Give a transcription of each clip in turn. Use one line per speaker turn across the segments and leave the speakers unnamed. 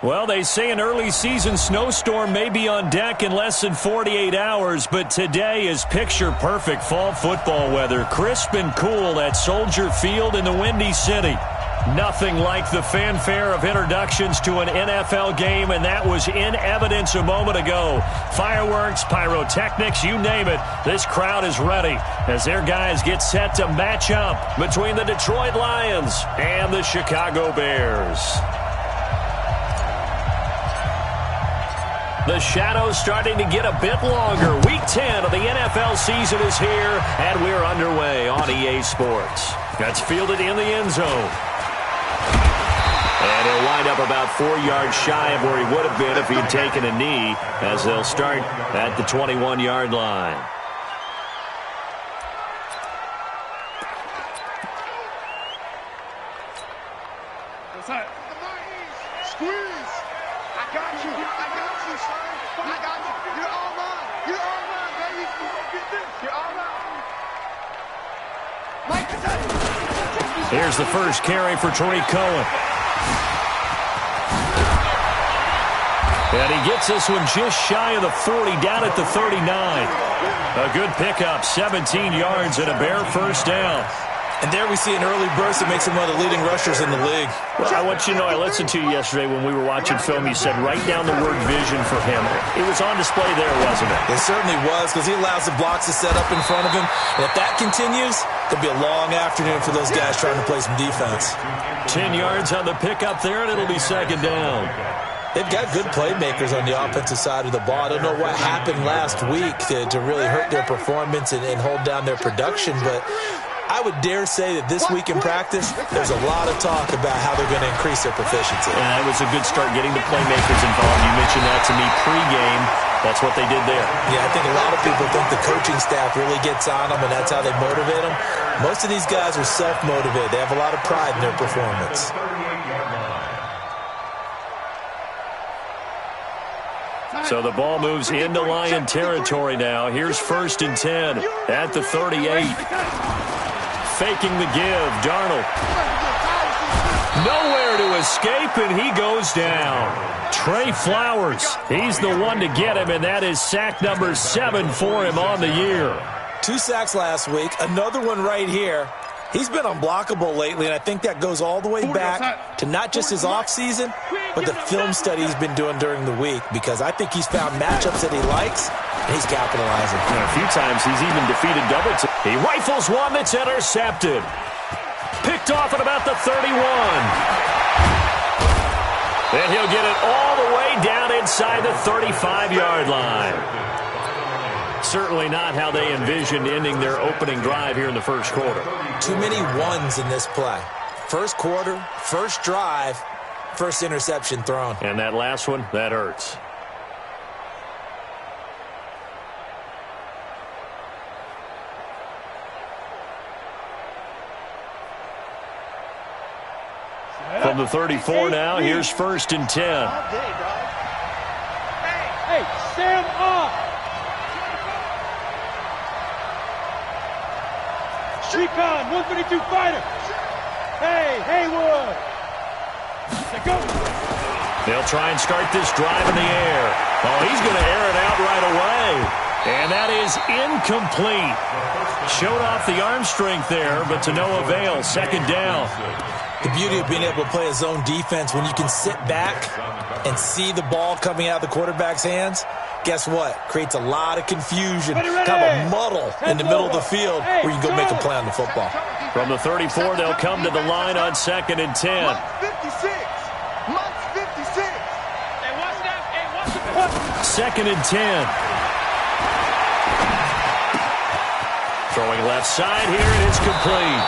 Well, they say an early season snowstorm may be on deck in less than 48 hours, but today is picture-perfect fall football weather. Crisp and cool at Soldier Field in the Windy City. Nothing like the fanfare of introductions to an NFL game, and that was in evidence a moment ago. Fireworks, pyrotechnics, you name it. This crowd is ready as their guys get set to match up between the Detroit Lions and the Chicago Bears. The shadow's starting to get a bit longer. Week 10 of the NFL season is here, and we're underway on EA Sports. That's fielded in the end zone. And he'll wind up about 4 yards shy of where he would have been if he'd taken a knee, as they'll start at the 21-yard line.
Squeeze! I got you! I got you, son! I got you! You're all mine! You're all mine, baby! Get this! You're all mine! Mike,
here's the first carry for Tariq Cohen. And he gets this one just shy of the 40, down at the 39. A good pickup, 17 yards and a Bear first down.
And there we see an early burst that makes him one of the leading rushers in the league.
Well, I want you to know, I listened to you yesterday when we were watching film. You said write down the word vision for him. It was on display there, wasn't it?
It certainly was, because he allows the blocks to set up in front of him. And if that continues, there'll be a long afternoon for those guys trying to play some defense.
10 yards on the pickup there, and it'll be second down.
They've got good playmakers on the offensive side of the ball. I don't know what happened last week to really hurt their performance and hold down their production, but I would dare say that this week in practice, there's a lot of talk about how they're going to increase their proficiency.
And it was a good start getting the playmakers involved. You mentioned that to me pregame. That's what they did there.
Yeah, I think a lot of people think the coaching staff really gets on them, and that's how they motivate them. Most of these guys are self-motivated. They have a lot of pride in their performance.
So the ball moves into Lion territory now. Here's 1st and 10 at the 38. Faking the give, Darnold. Nowhere to escape, and he goes down. Trey Flowers, he's the one to get him, and that is sack number 7 for him on the year.
2 sacks last week, another one right here. He's been unblockable lately, and I think that goes all the way back to not just his offseason, but the film study he's been doing during the week, because I think he's found matchups that he likes, and he's capitalizing.
And a few times he's even defeated double. He rifles one that's intercepted. Picked off at about the 31. And he'll get it all the way down inside the 35-yard line. Certainly not how they envisioned ending their opening drive here in the first quarter.
Too many ones in this play. First quarter, first drive, first interception thrown.
And that last one, that hurts. From the 34 now, here's 1st and 10.
Hey, stand up! Recon, 152 fighter. Hey, Haywood. Go.
They'll try and start this drive in the air. Oh, he's going to air it out right away. And that is incomplete. Showed off the arm strength there, but to no avail. 2nd down.
The beauty of being able to play a zone defense when you can sit back and see the ball coming out of the quarterback's hands, guess what? Creates a lot of confusion, kind of a muddle in the middle of the field where you can go make a play on the football.
From the 34, they'll come to the line on 2nd and 10.
Month 56. Month 56. Hey, watch that. Hey, watch the
2nd and 10. Throwing left side here, and it's complete.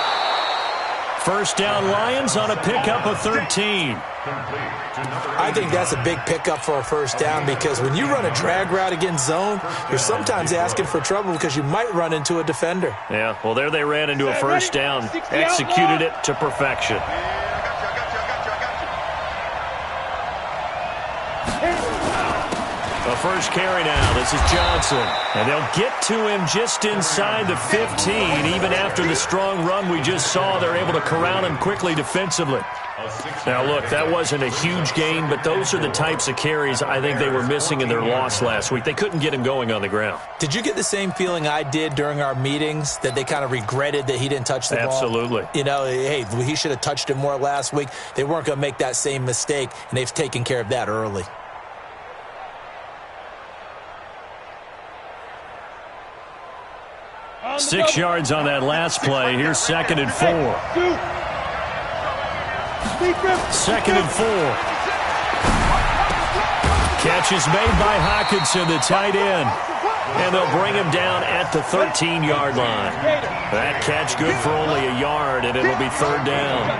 First down Lions on a pickup of 13.
I think that's a big pickup for a first down, because when you run a drag route against zone, you're sometimes asking for trouble because you might run into a defender.
Yeah, well, there they ran into a first down. Executed it to perfection. A first carry now. This is Johnson. And they'll get to him just inside the 15. Even after the strong run we just saw, they're able to corral him quickly defensively. Now, look, that wasn't a huge gain, but those are the types of carries I think they were missing in their loss last week. They couldn't get him going on the ground.
Did you get the same feeling I did during our meetings, that they kind of regretted that he didn't touch the ball?
Absolutely.
You know, hey, he should have touched it more last week. They weren't going to make that same mistake, and they've taken care of that early.
Six yards on that last play. Here's 2nd and 4. 2nd and 4. Catch is made by Hockenson, the tight end. And they'll bring him down at the 13-yard line. That catch good for only a yard, and it'll be 3rd down.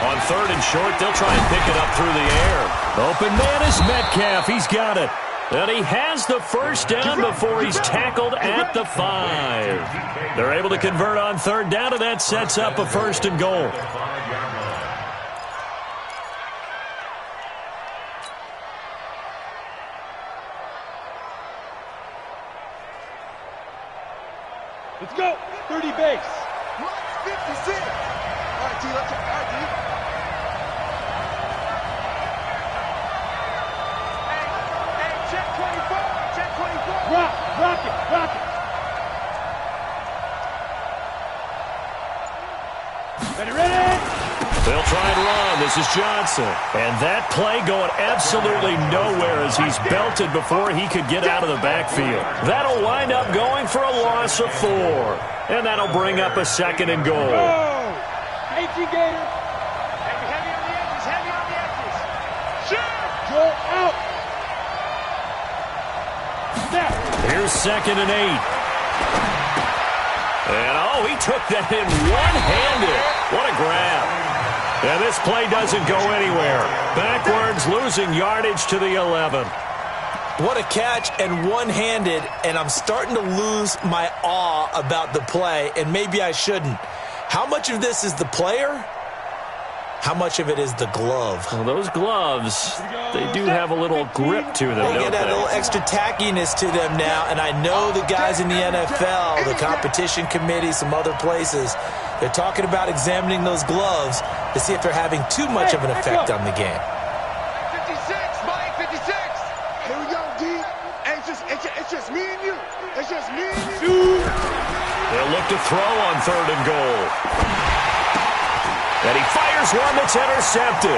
On 3rd and short, they'll try and pick it up through the air. Open man is Metcalf. He's got it. And he has the first down before he's tackled at the 5. They're able to convert on 3rd down, and that sets up a 1st and goal.
Let's go. 30 base. 56. All right, T. Let's go. All right, T. Hey, check 24. Check 24. Rock it. Ready?
They'll try and run. This is Johnson. And that play going absolutely nowhere as he's belted before he could get out of the backfield. That'll wind up going for a loss of 4. And that'll bring up a 2nd and goal.
Thank you, Gator. Heavy on the edges. Sure. Go out. Snap.
Here's 2nd and 8. And, he took that in one-handed. What a grab. And this play doesn't go anywhere. Backwards, losing yardage to the 11.
What a catch, and one-handed, and I'm starting to lose my awe about the play, and maybe I shouldn't. How much of this is the player? How much of it is the glove?
Well, those gloves, they do have a little grip to them,
They get that little extra tackiness to them now, and I know the guys in the NFL, the competition committee, some other places, they're talking about examining those gloves to see if they're having too much of an effect on the game.
56, Mike, 56. Here we go, D. Hey, it's just me and you. It's just me and you.
They'll look to throw on 3rd and goal. And he fires one that's intercepted.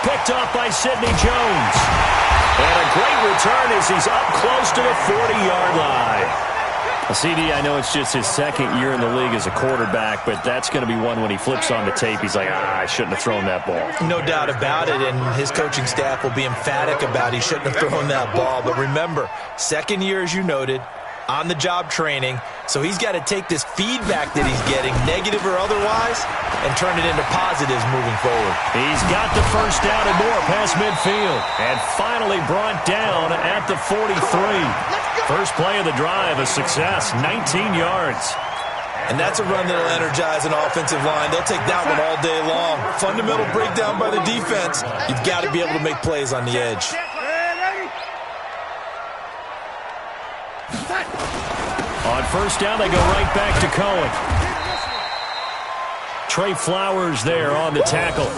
Picked off by Sidney Jones. And a great return as he's up close to the 40-yard line. CD, I know it's just his 2nd year in the league as a quarterback, but that's going to be one when he flips on the tape. He's like, I shouldn't have thrown that ball.
No doubt about it, and his coaching staff will be emphatic about he shouldn't have thrown that ball. But remember, 2nd year, as you noted, on-the-job training, so he's got to take this feedback that he's getting, negative or otherwise, and turn it into positives moving forward.
He's got the first down and more past midfield, and finally brought down at the 43. First play of the drive, a success, 19 yards.
And that's a run that'll energize an offensive line. They'll take that one all day long. Fundamental breakdown by the defense. You've got to be able to make plays on the edge.
On first down, they go right back to Cohen. Trey Flowers there on the tackle.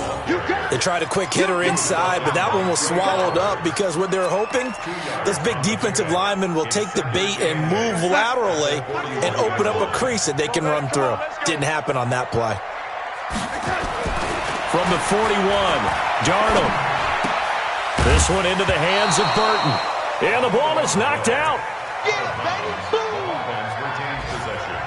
They tried a quick hitter inside, but that one was swallowed up because what they're hoping, this big defensive lineman will take the bait and move laterally and open up a crease that they can run through. Didn't happen on that play.
From the 41, Darnold. This one into the hands of Burton. And the ball is knocked out.
Get it, baby. Boom.
Retains possession.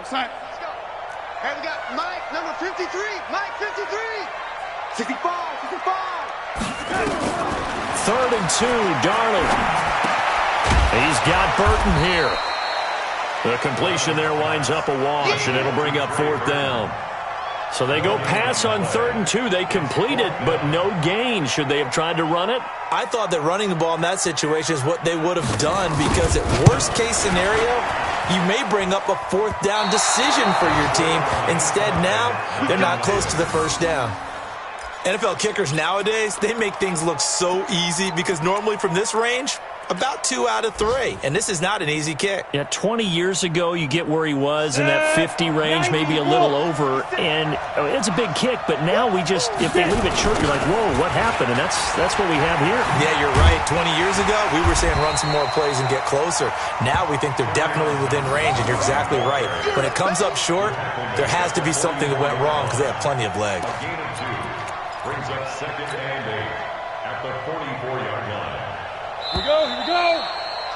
Let's go. Hey, we got Mike, number 53. Mike, 53. 65, 65.
3rd and 2, Darnold. He's got Burton here. The completion there winds up a wash, and it'll bring up 4th down. So they go pass on 3rd and 2. They complete it, but no gain. Should they have tried to run it?
I thought that running the ball in that situation is what they would have done, because at worst case scenario, you may bring up a 4th down decision for your team. Instead, now they're not close to the 1st down. NFL kickers nowadays, they make things look so easy, because normally from this range, about 2 out of 3, and this is not an easy kick.
Yeah, 20 years ago, you get where he was in that 50 range, maybe a little over, and it's a big kick, but now if they leave it short, you're like, whoa, what happened? And that's what we have here.
Yeah, you're right. 20 years ago, we were saying run some more plays and get closer. Now we think they're definitely within range, and you're exactly right. When it comes up short, there has to be something that went wrong, because they have plenty of leg.
Brings up 2nd and 8 at the 44-yard line.
Here we go.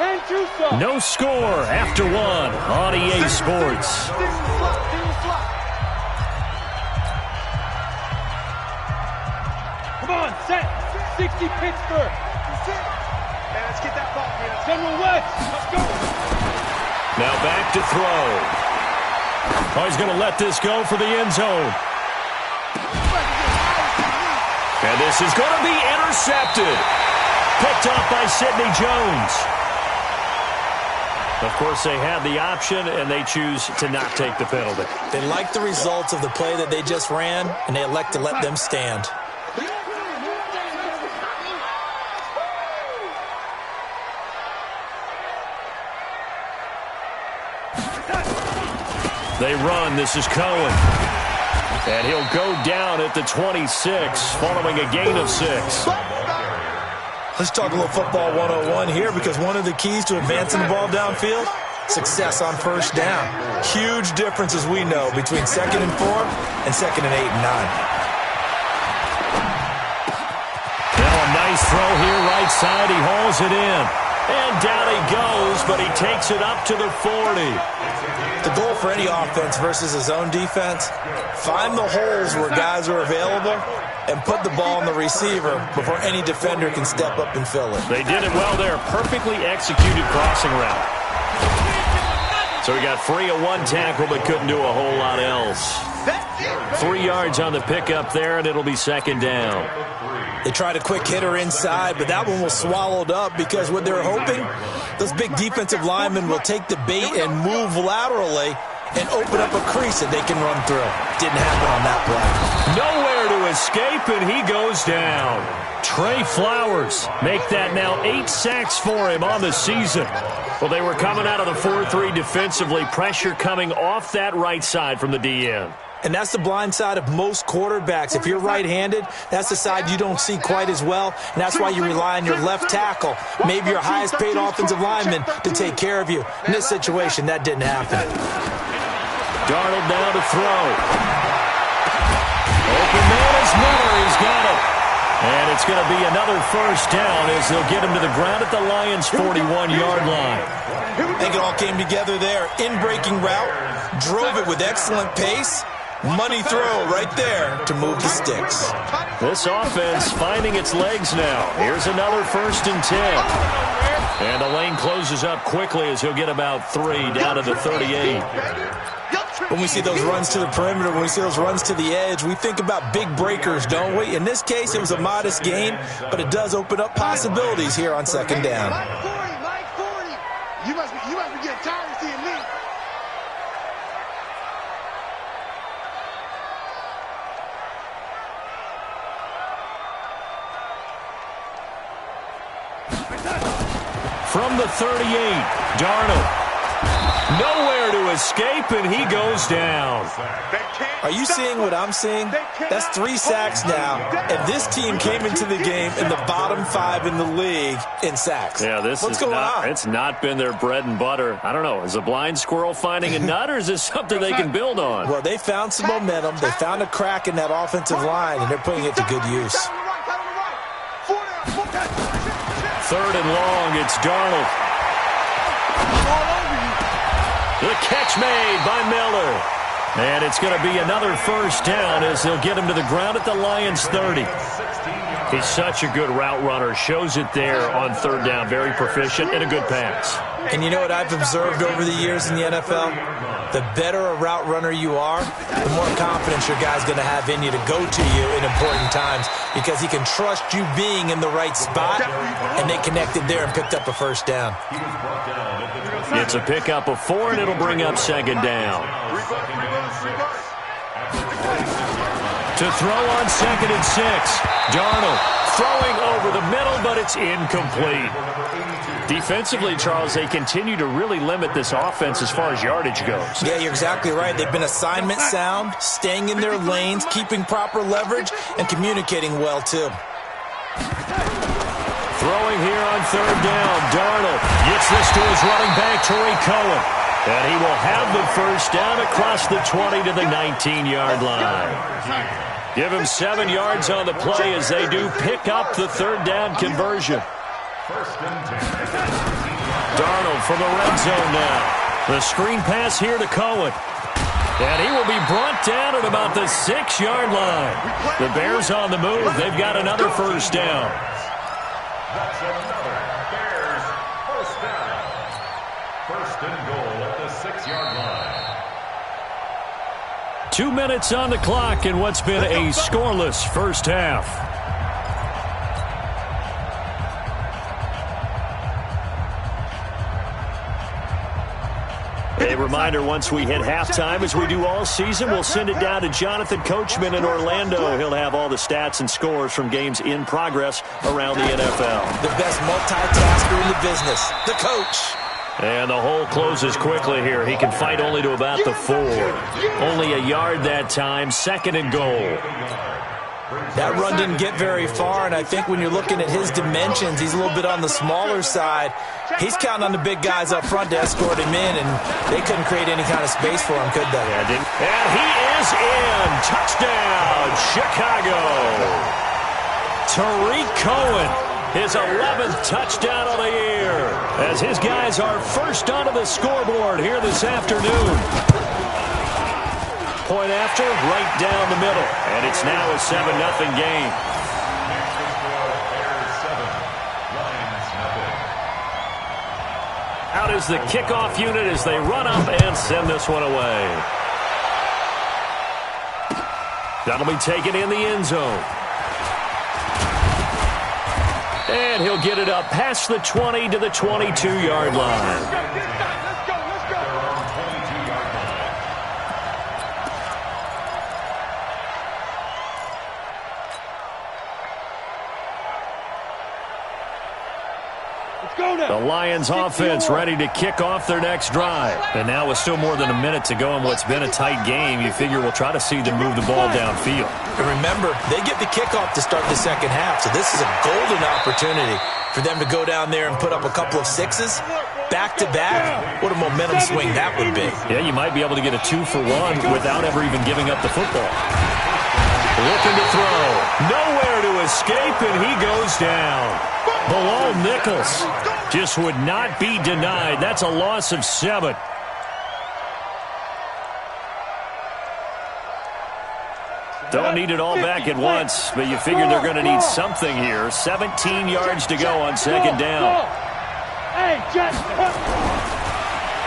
Can't you stop?
No score after 1 on EA Sports.
Come on, set. 60 Pittsburgh. Hey, let's get that ball, man. General West, let's go.
Now back to throw. Oh, he's going to let this go for the end zone. And this is going to be intercepted. Picked off by Sidney Jones. Of course, they had the option, and they choose to not take the penalty.
They like the results of the play that they just ran, and they elect to let them stand.
They run. This is Cohen. And he'll go down at the 26, following a gain of 6.
Let's talk a little football 101 here, because one of the keys to advancing the ball downfield, success on 1st down. Huge difference, as we know, between 2nd and 4 and 2nd and 8 and 9.
Now a nice throw here, right side. He hauls it in. And down he goes, but he takes it up to the 40.
The goal for any offense versus a zone defense, find the holes where guys are available and put the ball on the receiver before any defender can step up and fill it.
They did it well there. Perfectly executed crossing route. So he got free of 1 tackle, but couldn't do a whole lot else. 3 yards on the pickup there, and it'll be 2nd down.
They tried a quick hitter inside, but that one was swallowed up, because what they're hoping, those big defensive linemen will take the bait and move laterally and open up a crease that they can run through. Didn't happen on that play.
Nowhere to escape, and he goes down. Trey Flowers make that now 8 sacks for him on the season. Well, they were coming out of the 4-3 defensively. Pressure coming off that right side from the DN.
And that's the blind side of most quarterbacks. If you're right-handed, that's the side you don't see quite as well, and that's why you rely on your left tackle, maybe your highest-paid offensive lineman, to take care of you. In this situation, that didn't happen.
Darnold now to throw. Open man is Miller. He's got it. And it's going to be another 1st down as they'll get him to the ground at the Lions' 41-yard line.
I think it all came together there. In-breaking route, drove it with excellent pace. Money throw right there to move the sticks.
This offense finding its legs now. Here's another 1st and 10. And the lane closes up quickly as he'll get about 3 down to the 38.
When we see those runs to the perimeter, when we see those runs to the edge, we think about big breakers, don't we? In this case, it was a modest gain, but it does open up possibilities here on 2nd down.
Mike 40. You must be getting tired of seeing me.
From the 38, Darnold. Nowhere to escape, and he goes down.
Are you seeing what I'm seeing? That's 3 sacks now, and this team came into the game in the bottom 5 in the league in sacks.
Yeah, what's going on? It's not been their bread and butter. I don't know. Is a blind squirrel finding a nut, or is this something they can build on?
Well, they found some momentum. They found a crack in that offensive line, and they're putting it to good use.
3rd and long, it's Darnold. The catch made by Miller. And it's going to be another 1st down as they'll get him to the ground at the Lions' 30. He's such a good route runner. Shows it there on third down. Very proficient and a good pass.
And you know what I've observed over the years in the NFL? The better a route runner you are, the more confidence your guy's going to have in you to go to you in important times because he can trust you being in the right spot, and they connected there and picked up a first down.
It's a pickup of 4, and it'll bring up second down. To throw on 2nd and 6. Darnold throwing over the middle, but it's incomplete. Defensively, Charles, they continue to really limit this offense as far as yardage goes.
Yeah, you're exactly right. They've been assignment sound, staying in their lanes, keeping proper leverage, and communicating well, too.
Throwing here on third down. Darnold gets this to his running back, Tariq Cohen. And he will have the first down across the 20 to the 19-yard line. Give him 7 yards on the play as they do pick up the third down conversion. Darnold from the red zone now. The screen pass here to Cohen. And he will be brought down at about the 6-yard line. The Bears on the move. They've got another first down.
That's another Bears first down. First and goal at the 6-yard line.
2 minutes on the clock in what's been a scoreless first half. A reminder, once we hit halftime, as we do all season, we'll send it down to Jonathan Coachman in Orlando. He'll have all the stats and scores from games in progress around the NFL.
The best multitasker in the business, the coach.
And the hole closes quickly here. He can fight only to about the 4. Only a yard that time, 2nd and goal.
That run didn't get very far, and I think when you're looking at his dimensions, he's a little bit on the smaller side. He's counting on the big guys up front to escort him in, and they couldn't create any kind of space for him, could they?
Yeah, didn't. And he is in. Touchdown, Chicago. Tariq Cohen, his 11th touchdown of the year, as his guys are first onto the scoreboard here this afternoon. Point after, right down the middle. And it's now a 7-0 game. Out is the kickoff unit as they run up and send this one away. That'll be taken in the end zone. And he'll get it up past the 20 to the 22-yard line. The Lions offense ready to kick off their next drive. And now with still more than a minute to go in what's been a tight game, you figure we'll try to see them move the ball downfield.
And remember, they get the kickoff to start the second half, so this is a golden opportunity for them to go down there and put up a couple of 6s back-to-back. What a momentum swing that would be.
Yeah, you might be able to get a 2-for-1 without ever even giving up the football. Looking to throw. Nowhere to escape, and he goes down. Bilal Nichols just would not be denied. That's a loss of 7. Don't need it all back at once, but you figure they're going to need something here. 17 yards to go on second down.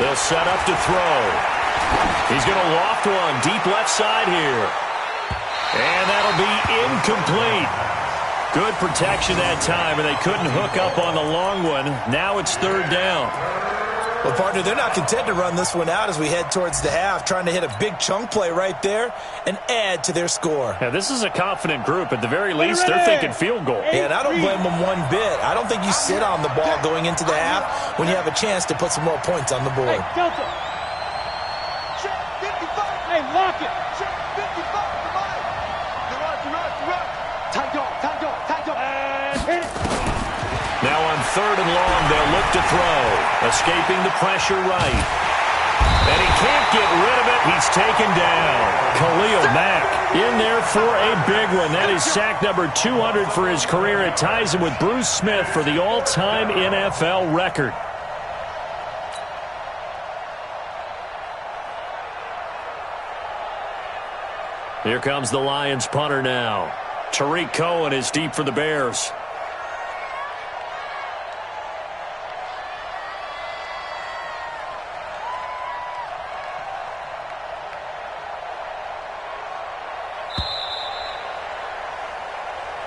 They'll set up to throw. He's going to loft one deep left side here. And that'll be incomplete. Good protection that time, and they couldn't hook up on the long one. Now it's third down.
Well, partner, they're not content to run this one out as we head towards the half, trying to hit a big chunk play right there and add to their score.
Yeah, this is a confident group. At the very least, they're thinking field goal.
Yeah, and I don't blame them one bit. I don't think you sit on the ball going into the half when you have a chance to put some more points on the board.
Hey, Delta. Check 55. Hey, lock it. Check 55.
Now on third and long, they'll look to throw. Escaping the pressure right. And he can't get rid of it. He's taken down. Khalil Mack in there for a big one. That is sack number 200 for his career. It ties him with Bruce Smith for the all-time NFL record. Here comes the Lions punter now. Tariq Cohen is deep for the Bears.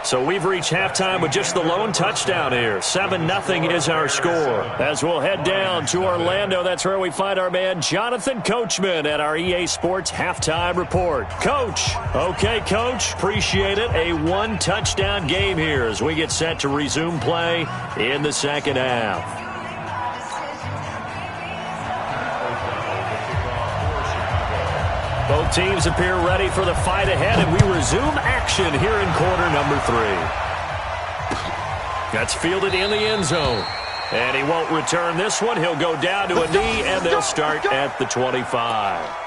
So we've reached halftime with just the lone touchdown here. 7-0 is our score. As we'll head down to Orlando, that's where we find our man Jonathan Coachman at our EA Sports Halftime Report. Coach. Okay, Coach. Appreciate it. A one-touchdown game here as we get set to resume play in the second half. Both teams appear ready for the fight ahead, and we resume action here in quarter number 3. That's fielded in the end zone. And he won't return this one. He'll go down to a knee, and they'll start at the 25.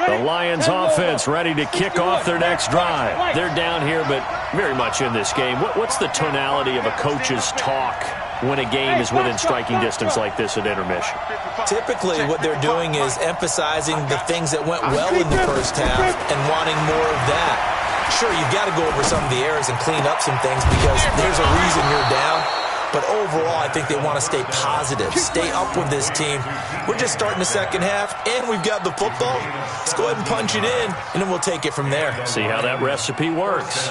The Lions offense ready to kick off their next drive. They're down here, but very much in this game. What's the tonality of a coach's talk when a game is within striking distance like this at intermission?
Typically, what they're doing is emphasizing the things that went well in the first half and wanting more of that. Sure, you've got to go over some of the errors and clean up some things because there's a reason you're down. But overall, I think they want to stay positive, stay up with this team. We're just starting the second half, and we've got the football. Let's go ahead and punch it in, and then we'll take it from there.
See how that recipe works.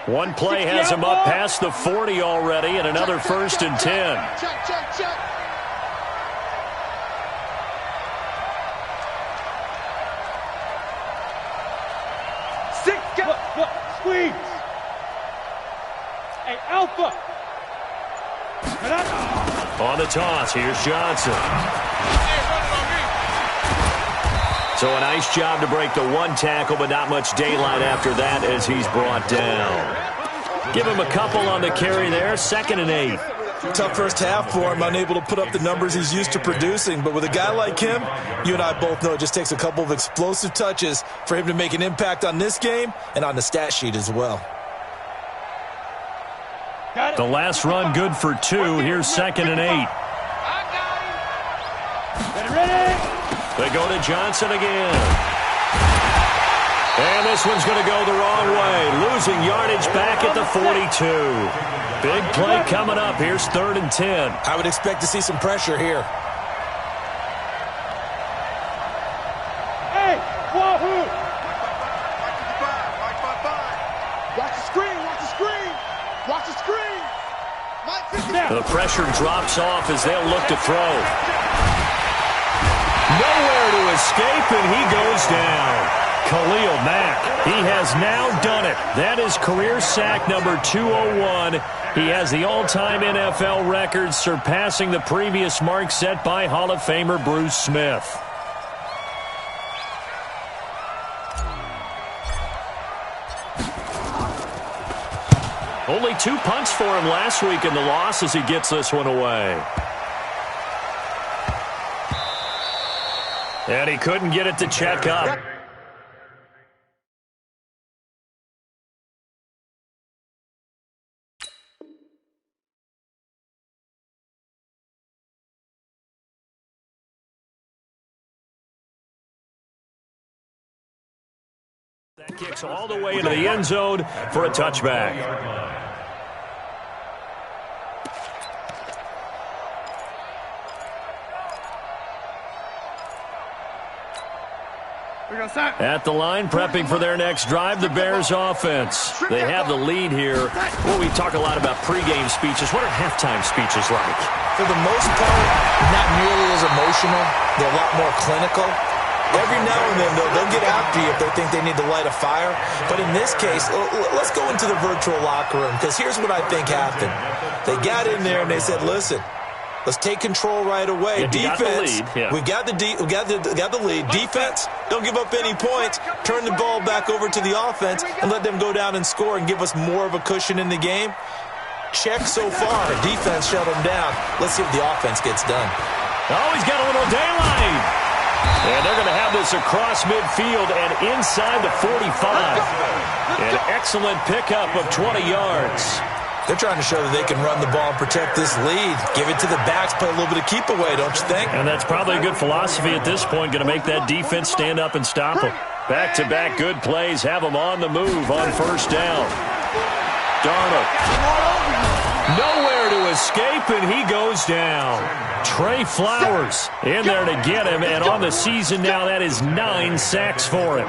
One play has him up past the 40 already, and another 1st and 10.
Check, check, check.
Squeeze. Hey, Alpha.
On the toss, here's Johnson. So a nice job to break the one tackle, but not much daylight after that as he's brought down. Give him a couple on the carry there, 2nd and 8.
Tough first half for him, unable to put up the numbers he's used to producing. But with a guy like him, you and I both know it just takes a couple of explosive touches for him to make an impact on this game and on the stat sheet as well.
The last run good for 2. Here's 2nd and 8. They go to Johnson again. And this one's going to go the wrong way. Losing yardage back at the 42. Big play coming up. Here's 3rd and 10.
I would expect to see some pressure here.
Hey, Wahoo!
Watch the screen, watch the screen. Watch the screen.
The pressure drops off as they'll look to throw. Nowhere to escape, and he goes down. Khalil Mack, he has now done it. That is career sack number 201. He has the all-time NFL record, surpassing the previous mark set by Hall of Famer Bruce Smith. Only 2 punts for him last week in the loss as he gets this one away. And he couldn't get it to check up. That kicks all the way into the end zone for a touchback. At the line, prepping for their next drive, the Bears offense. They have the lead here. Well, we talk a lot about pregame speeches. What are halftime speeches like?
For the most part, not nearly as emotional. They're a lot more clinical. Every now and then, they'll get after you if they think they need to light a fire. But in this case, let's go into the virtual locker room, because here's what I think happened. They got in there and they said, listen, let's take control right away. Defense, we got the lead. Defense, don't give up any points. Turn the ball back over to the offense and let them go down and score and give us more of a cushion in the game. Check so far. Defense shut them down. Let's see if the offense gets done.
Oh, he's got a little daylight. And they're going to have this across midfield and inside the 45. An excellent pickup of 20 yards.
They're trying to show that they can run the ball and protect this lead. Give it to the backs, play a little bit of keep away, don't you think?
And that's probably a good philosophy at this point, going to make that defense stand up and stop them. Back-to-back good plays have them on the move on first down. Darnold. Nowhere to escape, and he goes down. Trey Flowers in there to get him, and on the season now, that is 9 sacks for him.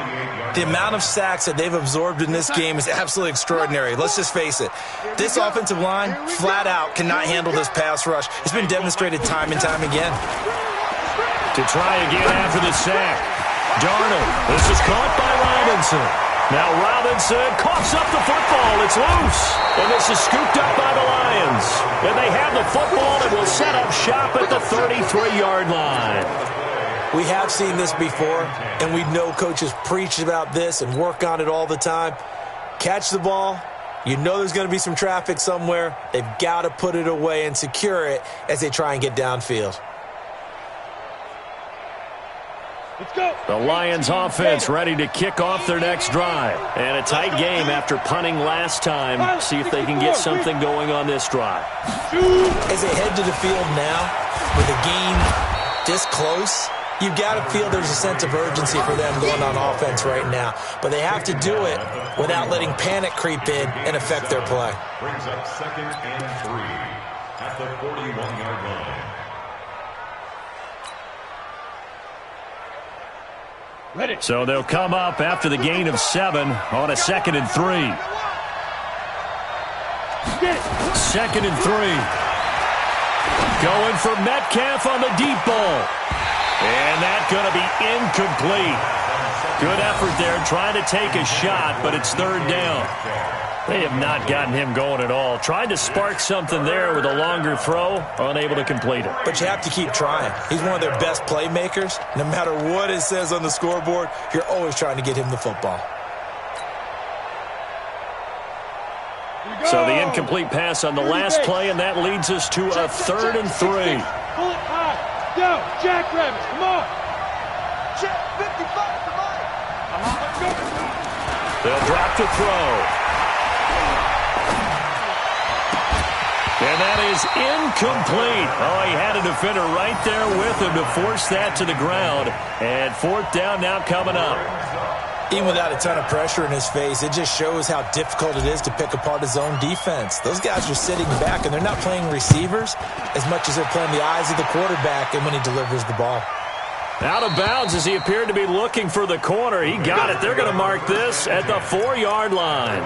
The amount of sacks that they've absorbed in this game is absolutely extraordinary. Let's just face it. This offensive line, flat out, cannot handle this pass rush. It's been demonstrated time and time again.
To try again after the sack. Darnold. This is caught by Robinson. Now Robinson coughs up the football. It's loose. And this is scooped up by the Lions. And they have the football and will set up shop at the 33-yard line.
We have seen this before, and we know coaches preach about this and work on it all the time. Catch the ball. You know there's going to be some traffic somewhere. They've got to put it away and secure it as they try and get downfield.
Let's go.
The Lions offense ready to kick off their next drive. And a tight game after punting last time. See if they can get something going on this drive.
As they head to the field now, with a game this close, you've got to feel there's a sense of urgency for them going on offense right now. But they have to do it without letting panic creep in and affect their play.
Brings up 2nd and 3 at the 41-yard line.
Ready.
So they'll come up after the gain of 7 on a 2nd and 3. 2nd and 3. Going for Metcalf on the deep ball. And that's going to be incomplete. Good effort there trying to take a shot, but it's 3rd down. They have not gotten him going at all. Tried to spark something there with a longer throw, unable to complete it.
But you have to keep trying. He's one of their best playmakers. No matter what it says on the scoreboard, you're always trying to get him the football.
So the incomplete pass on the last play, and that leads us to a 3rd and 3.
Pull it high. Go, Jackrabbits, come on.
Check 55, come on.
They'll drop to throw. And that is incomplete. Oh, he had a defender right there with him to force that to the ground. And 4th down now coming up.
Even without a ton of pressure in his face, it just shows how difficult it is to pick apart his own defense. Those guys are sitting back, and they're not playing receivers as much as they're playing the eyes of the quarterback and when he delivers the ball.
Out of bounds as he appeared to be looking for the corner. He got it. They're going to mark this at the 4-yard line.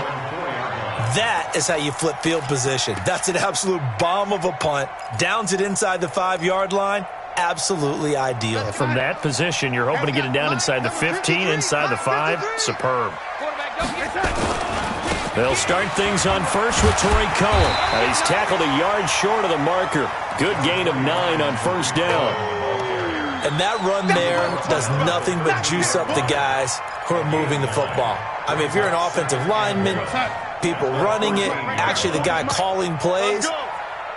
That is how you flip field position. That's an absolute bomb of a punt. Downs it inside the 5-yard line. Absolutely ideal.
From that position, you're hoping to get it down inside the 15, inside the 5. Superb. They'll start things on first with Torrey Cohen. He's tackled a yard short of the marker. Good gain of 9 on first down.
And that run there does nothing but juice up the guys who are moving the football. I mean, if you're an offensive lineman, people running it, actually the guy calling plays,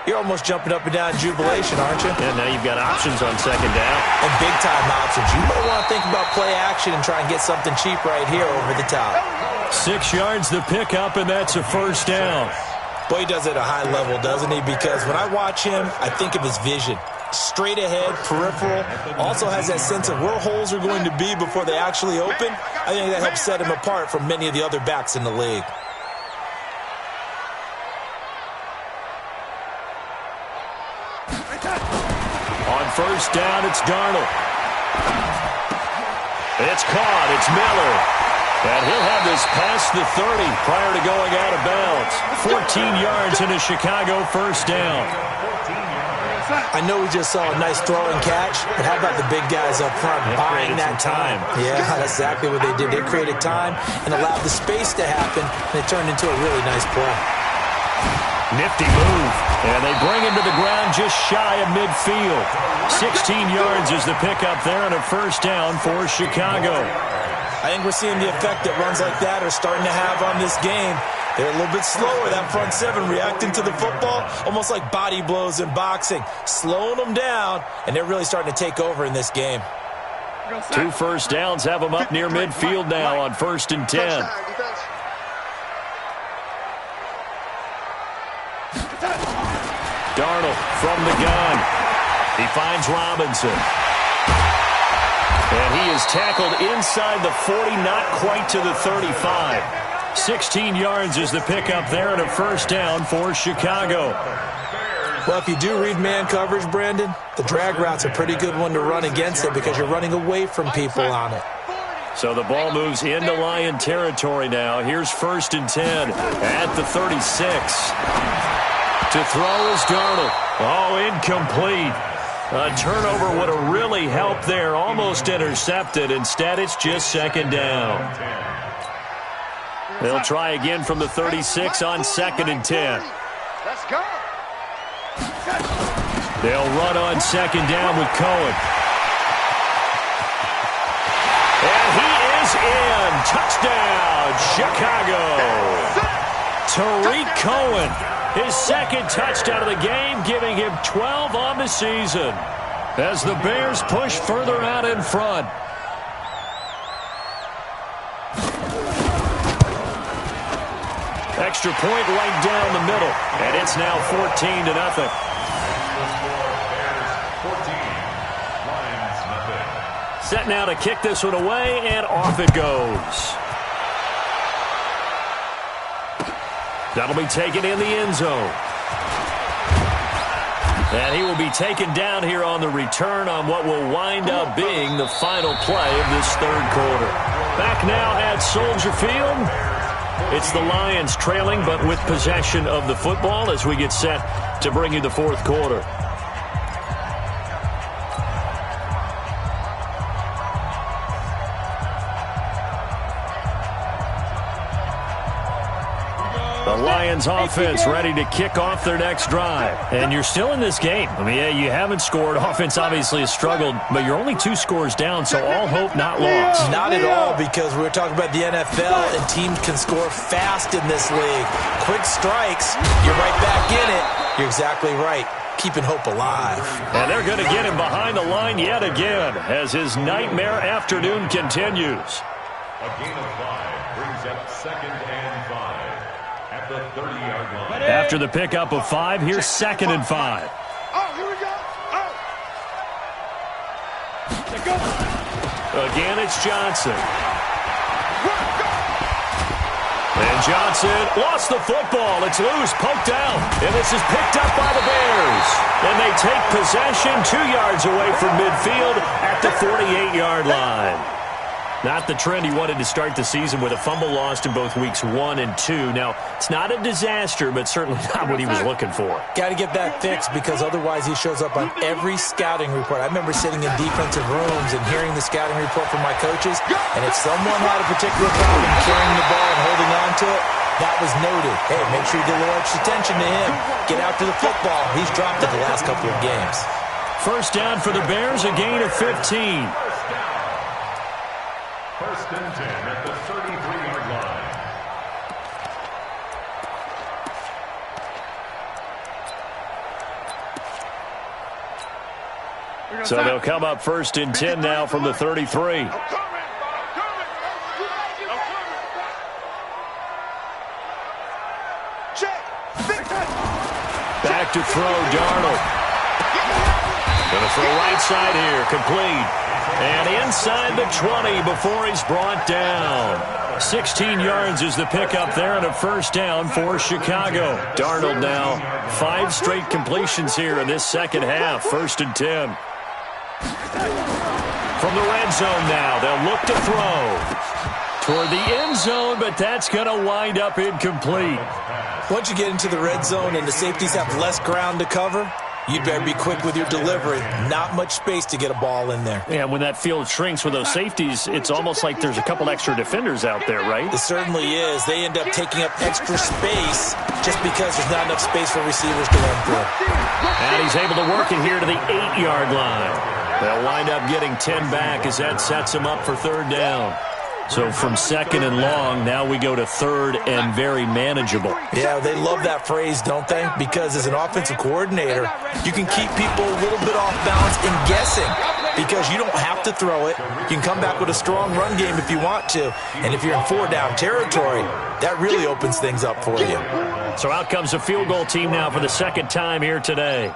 you're almost jumping up and down in jubilation, aren't you?
And now you've got options on 2nd down.
And big-time options. You might want to think about play action and try and get something cheap right here over the top.
6 yards the pickup, and that's a first down.
Boy, he does it at a high level, doesn't he? Because when I watch him, I think of his vision. Straight ahead, peripheral, also has that sense of where holes are going to be before they actually open. I think that helps set him apart from many of the other backs in the league.
On first down, it's Darnold. It's caught. It's Miller. And he'll have this past the 30 prior to going out of bounds. 14 yards and a Chicago first down.
I know we just saw a nice throw and catch, but how about the big guys up front buying that time? Yeah, that's exactly what they did. They created time and allowed the space to happen, and it turned into a really nice play.
Nifty move. And they bring him to the ground just shy of midfield. 16 yards is the pickup there on a first down for Chicago.
I think we're seeing the effect that runs like that are starting to have on this game. They're a little bit slower, that front 7, reacting to the football, almost like body blows in boxing, slowing them down, and they're really starting to take over in this game.
2 first downs have them up near midfield now on 1st and 10. Darnold from the gun. He finds Robinson. And he is tackled inside the 40, not quite to the 35. 16 yards is the pickup there and a first down for Chicago.
Well, if you do read man coverage, Brandon, the drag route's a pretty good one to run against it because you're running away from people on it.
So the ball moves into Lion territory now. Here's 1st and 10 at the 36. To throw is Darnold. Oh, incomplete. A turnover would have really helped there. Almost intercepted. Instead, it's just 2nd down. They'll try again from the 36 on 2nd and 10.
Let's go.
They'll run on 2nd down with Cohen. And he is in. Touchdown, Chicago. Tariq Cohen, his 2nd touchdown of the game, giving him 12 on the season as the Bears push further out in front. Extra point right down the middle, and it's now 14-0. Set now to kick this one away, and off it goes. That'll be taken in the end zone. And he will be taken down here on the return on what will wind up being the final play of this 3rd quarter. Back now at Soldier Field. It's the Lions trailing, but with possession of the football as we get set to bring you the 4th quarter. The Lions offense ready to kick off their next drive. And you're still in this game. I mean, yeah, you haven't scored. Offense obviously has struggled, but you're only 2 scores down, so all hope not lost.
Not at all, because we're talking about the NFL, and teams can score fast in this league. Quick strikes, you're right back in it. You're exactly right. Keeping hope alive.
And they're going to get him behind the line yet again as his nightmare afternoon continues.
A gain of 5 brings up 2nd and 5 at the 30-yard line.
After the pickup of 5, here's 2nd and 5.
Oh, here we go. Oh.
Again, it's Johnson. And Johnson lost the football. It's loose, poked out. And this is picked up by the Bears. And they take possession 2 yards away from midfield at the 48-yard line. Not the trend he wanted to start the season with a fumble lost in both weeks 1 and 2. Now, it's not a disaster, but certainly not what he was looking for.
Got to get that fixed because otherwise he shows up on every scouting report. I remember sitting in defensive rooms and hearing the scouting report from my coaches, and if someone had a particular problem carrying the ball and holding on to it, that was noted. Hey, make sure you give a little extra attention to him. Get after the football. He's dropped it the last couple of games.
First down for the Bears, a gain of 15.
1st and 10 at the 33-yard line.
So they'll come up 1st and 10 now from the 33. Back to throw, Darnold. Going to throw right side here, complete. And inside the 20 before he's brought down. 16 yards is the pickup there and a first down for Chicago. Darnold now 5 straight completions here in this second half. 1st and 10. From the red zone now, they'll look to throw toward the end zone, but that's going to wind up incomplete.
Once you get into the red zone and the safeties have less ground to cover, you better be quick with your delivery. Not much space to get a ball in there.
Yeah, when that field shrinks with those safeties, it's almost like there's a couple extra defenders out there, right?
It certainly is. They end up taking up extra space just because there's not enough space for receivers to run through.
And he's able to work it here to the 8-yard line. They'll wind up getting 10 back as that sets him up for 3rd down. So from 2nd and long, now we go to 3rd and very manageable.
Yeah, they love that phrase, don't they? Because as an offensive coordinator, you can keep people a little bit off balance and guessing because you don't have to throw it. You can come back with a strong run game if you want to. And if you're in 4-down territory, that really opens things up for you.
So out comes a field goal team now for the 2nd time here today.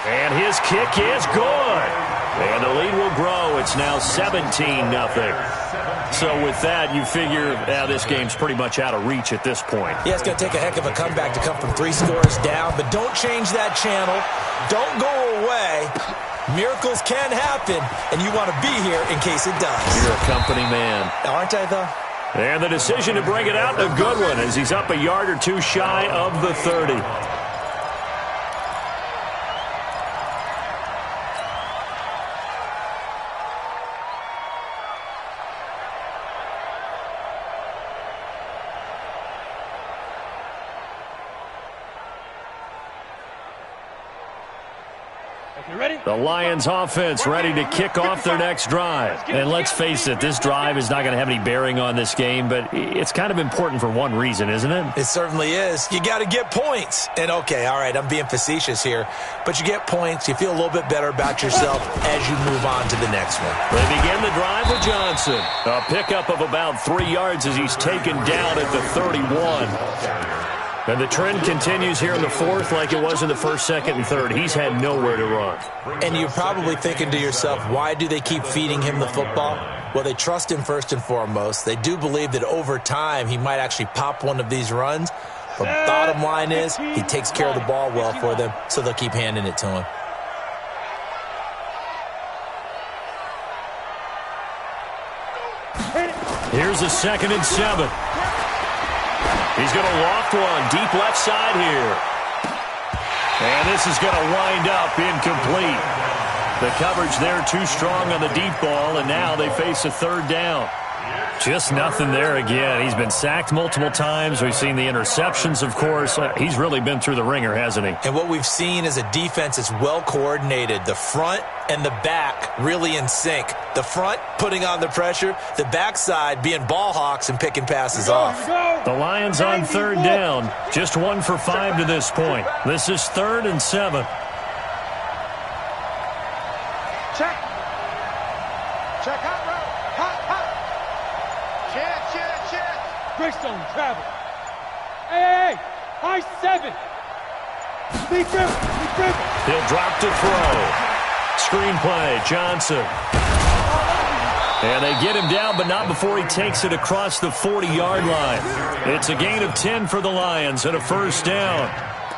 And his kick is good. And the lead will grow. It's now 17-0. So with that, you figure this game's pretty much out of reach at this point.
Yeah, it's going to take a heck of a comeback to come from 3 scores down. But don't change that channel. Don't go away. Miracles can happen, and you want to be here in case it does.
You're a company man.
Aren't I, though?
And the decision to bring it out, a good one, as he's up a yard or two shy of the 30. The Lions offense ready to kick off their next drive. And let's face it, this drive is not going to have any bearing on this game, but it's kind of important for one reason, isn't it?
It certainly is. You got to get points. And okay, all right, I'm being facetious here, but you get points, you feel a little bit better about yourself as you move on to the next one.
They begin the drive with Johnson. A pickup of about 3 yards as he's taken down at the 31. And the trend continues here in the 4th like it was in the 1st, 2nd, and 3rd. He's had nowhere to run.
And you're probably thinking to yourself, why do they keep feeding him the football? Well, they trust him first and foremost. They do believe that over time he might actually pop one of these runs. But bottom line is he takes care of the ball well for them, so they'll keep handing it to him.
Here's a 2nd and 7. He's going to loft one deep left side here. And this is going to wind up incomplete. The coverage there too strong on the deep ball, and now they face a 3rd down. Just nothing there again. He's been sacked multiple times. We've seen the interceptions, of course. He's really been through the ringer, hasn't he?
And what we've seen is a defense that's well coordinated. The front and the back really in sync. The front putting on the pressure, the backside being ball hawks and picking passes off.
The Lions on 3rd down. Just 1 for 5 to this point. This is 3rd and 7.
Check. Check hot route. Hot. Check.
Bristol travel. Hey, high 7. Lead dribble.
He'll drop to throw. Screenplay, Johnson. And they get him down, but not before he takes it across the 40-yard line. It's a gain of 10 for the Lions and a 1st down.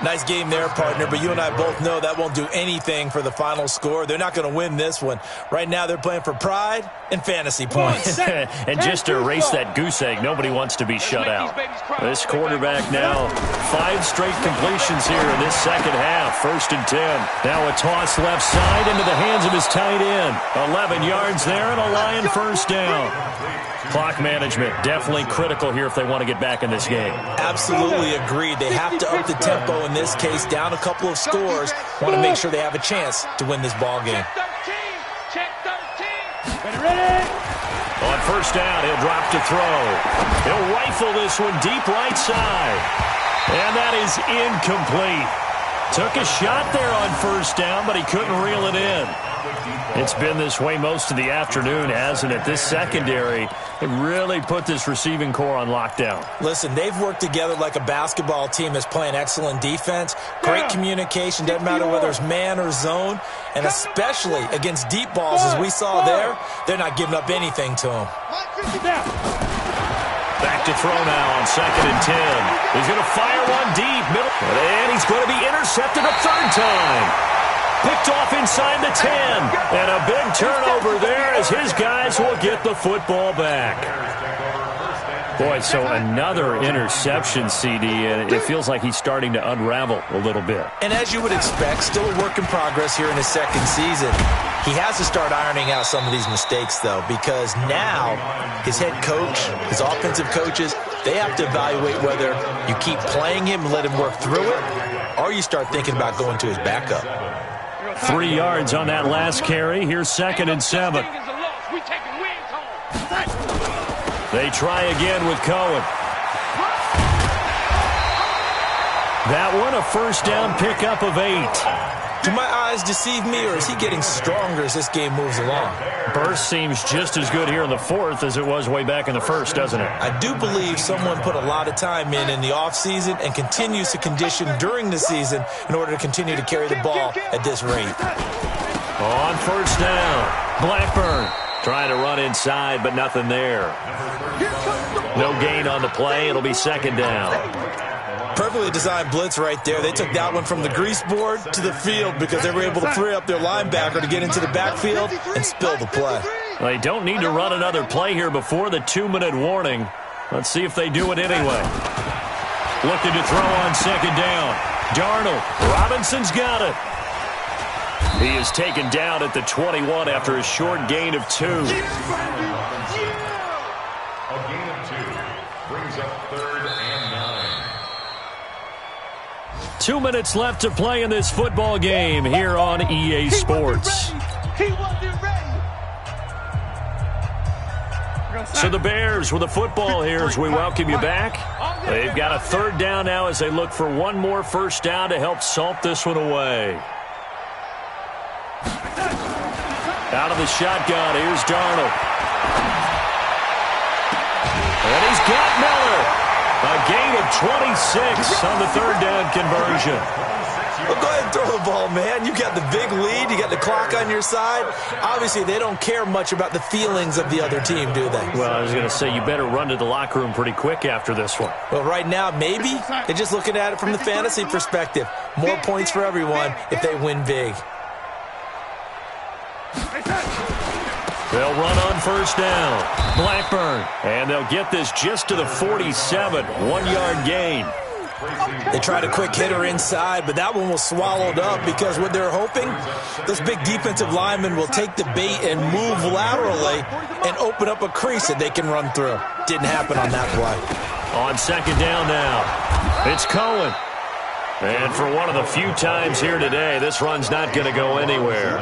Nice game there, partner, but you and I both know that won't do anything for the final score. They're not going to win this one. Right now they're playing for pride and fantasy points.
And just to erase that goose egg, nobody wants to be shut out. This quarterback now, 5 straight completions here in this 2nd half. 1st and 10. Now a toss left side into the hands of his tight end. 11 yards there and a Lion 1st down. Clock management definitely critical here if they want to get back in this game.
Absolutely agreed. They have to up the tempo in this case, down a couple of scores. Want to make sure they have a chance to win this ball game.
Check 13.
Ready.
On 1st down, he'll drop to throw. He'll rifle this one deep right side. And that is incomplete. Took a shot there on 1st down, but he couldn't reel it in. It's been this way most of the afternoon, hasn't it? This secondary, it really put this receiving core on lockdown.
Listen, they've worked together like a basketball team that's playing excellent defense. Great communication, doesn't matter whether it's man or zone. And especially against deep balls, as we saw there, they're not giving up anything to them.
Back to throw now on 2nd and 10. He's going to fire one deep. Middle. And he's going to be intercepted a 3rd time. Picked off inside the 10. And a big turnover there as his guys will get the football back. Boy, so another interception, CD, and it feels like he's starting to unravel a little bit.
And as you would expect, still a work in progress here in his 2nd season. He has to start ironing out some of these mistakes, though, because now his head coach, his offensive coaches, they have to evaluate whether you keep playing him and let him work through it, or you start thinking about going to his backup.
3 yards on that last carry. Here's 2nd and 7. They try again with Cohen. That one, a first down pickup of 8.
Do my eyes deceive me, or is he getting stronger as this game moves along?
Burst seems just as good here in the 4th as it was way back in the 1st, doesn't it?
I do believe someone put a lot of time in the offseason and continues to condition during the season in order to continue to carry the ball at this rate.
On first down, Blackburn trying to run inside, but nothing there. No gain on the play. It'll be 2nd down.
Perfectly designed blitz right there. They took that one from the grease board to the field because they were able to free up their linebacker to get into the backfield and spill the play.
They don't need to run another play here before the 2-minute warning. Let's see if they do it anyway. Looking to throw on 2nd down. Darnold. Robinson's got it. He is taken down at the 21 after a short gain of 2.
A gain of 2 brings up 3rd and 9.
2 minutes left to play in this football game here on EA Sports. So the Bears with the football here as we welcome you back. They've got a 3rd down now as they look for one more first down to help salt this one away. Out of the shotgun, here's Darnold. And he's got Miller. A gain of 26 on the 3rd down conversion.
Well, go ahead and throw the ball, man. You got the big lead. You got the clock on your side. Obviously, they don't care much about the feelings of the other team, do they?
Well, I was going to say, you better run to the locker room pretty quick after this one.
Well, right now, maybe. They're just looking at it from the fantasy perspective. More points for everyone if they win big.
They'll run on first down. Blackburn. And they'll get this just to the 47. 1-yard gain.
They tried a quick hitter inside, but that one was swallowed up because what they're hoping, those big defensive linemen will take the bait and move laterally and open up a crease that they can run through. Didn't happen on that play.
On 2nd down now, it's Cohen. And for one of the few times here today, this run's not going to go anywhere.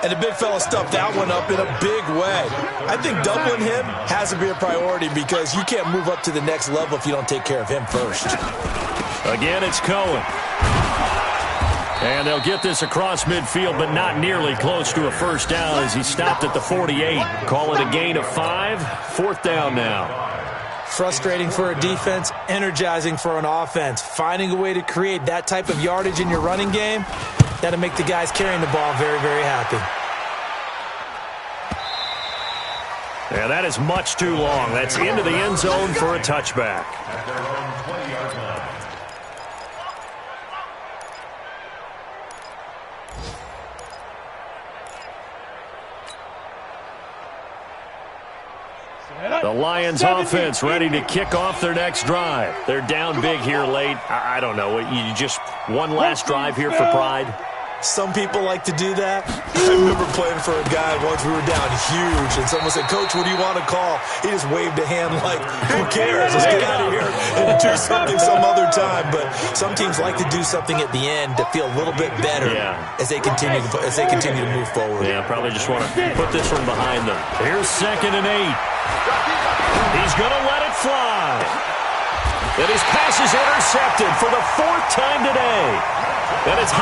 And the big fella stuffed that one up in a big way. I think doubling him has to be a priority because you can't move up to the next level if you don't take care of him first.
Again, it's Cohen. And they'll get this across midfield, but not nearly close to a first down as he stopped at the 48. Call it a gain of 5. 4th down now.
Frustrating for a defense, energizing for an offense. Finding a way to create that type of yardage in your running game, that'll make the guys carrying the ball very, very happy.
Yeah, that is much too long. That's into the end zone for a touchback.
At their own 20-yard line.
The Lions offense ready to kick off their next drive. They're down big here late. I don't know. You just one last drive here for pride?
Some people like to do that. I remember playing for a guy once we were down huge, and someone said, "Coach, what do you want to call?" He just waved a hand like, "Who cares? Let's get out of here and do something some other time." But some teams like to do something at the end to feel a little bit better as they continue to move forward.
Yeah, probably just want to put this one behind them. Here's 2nd and 8. He's going to let it fly. And his pass is intercepted for the 4th time today. And it's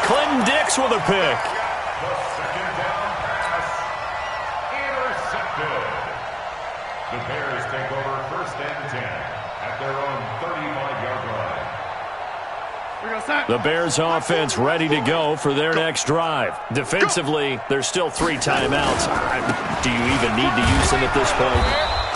Clinton Dix with a pick.
The 2nd down pass intercepted. The Bears take over 1st and 10 at their own 35-yard line.
The Bears offense ready to go for their next drive. Defensively, there's still 3 timeouts. Do you even need to use them at this point?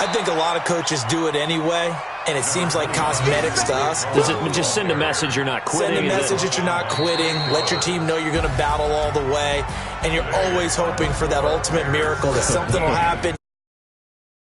I think a lot of coaches do it anyway, and it seems like cosmetics to us.
Does it just send a message you're not quitting?
Send a message that you're not quitting. Let your team know you're going to battle all the way, and you're always hoping for that ultimate miracle that something will happen